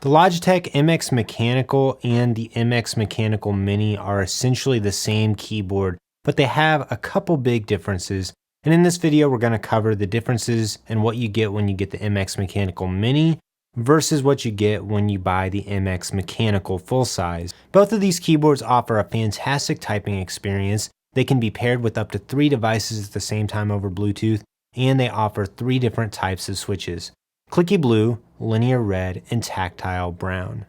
The Logitech MX Mechanical and the MX Mechanical Mini are essentially the same keyboard, but they have a couple big differences. And in this video, we're going to cover the differences and what you get when you get the MX Mechanical Mini versus what you get when you buy the MX Mechanical full size. Both of these keyboards offer a fantastic typing experience. They can be paired with up to 3 devices at the same time over Bluetooth, and they offer 3 different types of switches: clicky blue, linear red, and tactile brown.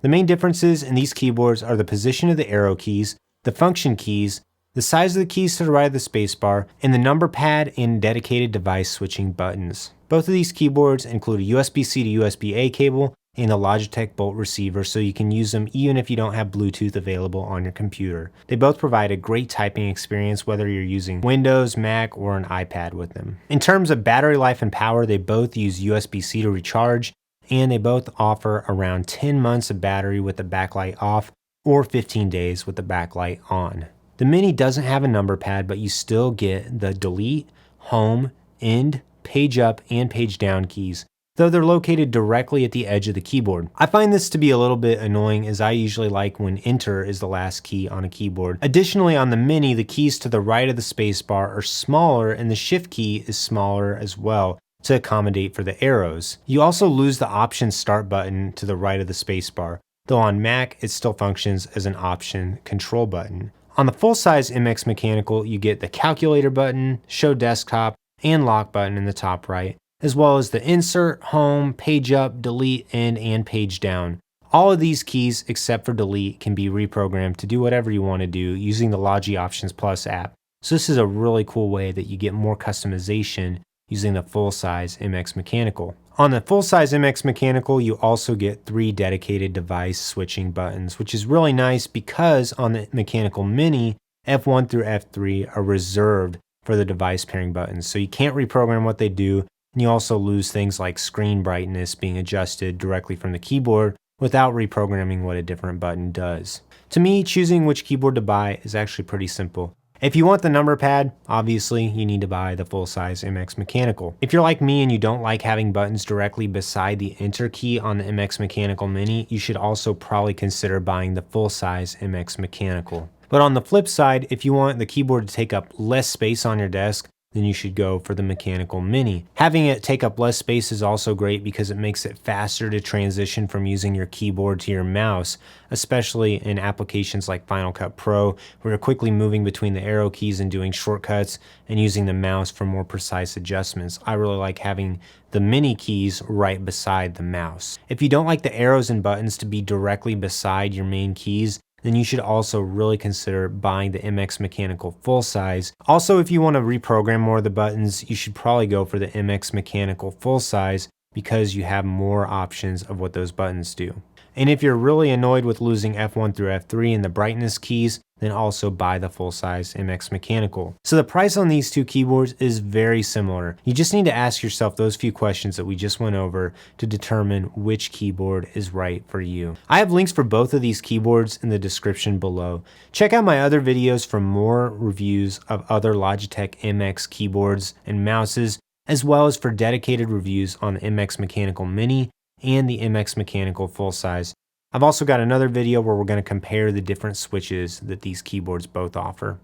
The main differences in these keyboards are the position of the arrow keys, the function keys, the size of the keys to the right of the spacebar, and the number pad and dedicated device switching buttons. Both of these keyboards include a USB-C to USB-A cable and a Logitech Bolt receiver, so you can use them even if you don't have Bluetooth available on your computer. They both provide a great typing experience whether you're using Windows, Mac, or an iPad with them. In terms of battery life and power, they both use USB-C to recharge, and they both offer around 10 months of battery with the backlight off or 15 days with the backlight on. The Mini doesn't have a number pad, but you still get the delete, home, end, page up, and page down keys, though they're located directly at the edge of the keyboard. I find this to be a little bit annoying, as I usually like when enter is the last key on a keyboard. Additionally, on the Mini, the keys to the right of the spacebar are smaller and the shift key is smaller as well to accommodate for the arrows. You also lose the option start button to the right of the spacebar, though on Mac it still functions as an option control button. On the full-size MX Mechanical, you get the calculator button, show desktop, and lock button in the top right, as well as the insert, home, page up, delete, end, and page down. All of these keys, except for delete, can be reprogrammed to do whatever you want to do using the Logi Options Plus app. So this is a really cool way that you get more customization using the full-size MX Mechanical. On the full-size MX Mechanical, you also get 3 dedicated device switching buttons, which is really nice because on the Mechanical Mini, F1 through F3 are reserved for the device pairing buttons, so you can't reprogram what they do, and you also lose things like screen brightness being adjusted directly from the keyboard without reprogramming what a different button does. To me, choosing which keyboard to buy is actually pretty simple. If you want the number pad, obviously you need to buy the full-size MX Mechanical. If you're like me and you don't like having buttons directly beside the enter key on the MX Mechanical Mini, you should also probably consider buying the full-size MX Mechanical. But on the flip side, if you want the keyboard to take up less space on your desk, then you should go for the Mechanical Mini. Having it take up less space is also great because it makes it faster to transition from using your keyboard to your mouse, especially in applications like Final Cut Pro, where you're quickly moving between the arrow keys and doing shortcuts and using the mouse for more precise adjustments. I really like having the Mini keys right beside the mouse. If you don't like the arrows and buttons to be directly beside your main keys, then you should also really consider buying the MX Mechanical full size. Also, if you want to reprogram more of the buttons, you should probably go for the MX Mechanical full size because you have more options of what those buttons do. And if you're really annoyed with losing F1 through F3 and the brightness keys, then also buy the full-size MX Mechanical. So the price on these 2 keyboards is very similar. You just need to ask yourself those few questions that we just went over to determine which keyboard is right for you. I have links for both of these keyboards in the description below. Check out my other videos for more reviews of other Logitech MX keyboards and mouses, as well as for dedicated reviews on the MX Mechanical Mini and the MX Mechanical full size. I've also got another video where we're going to compare the different switches that these keyboards both offer.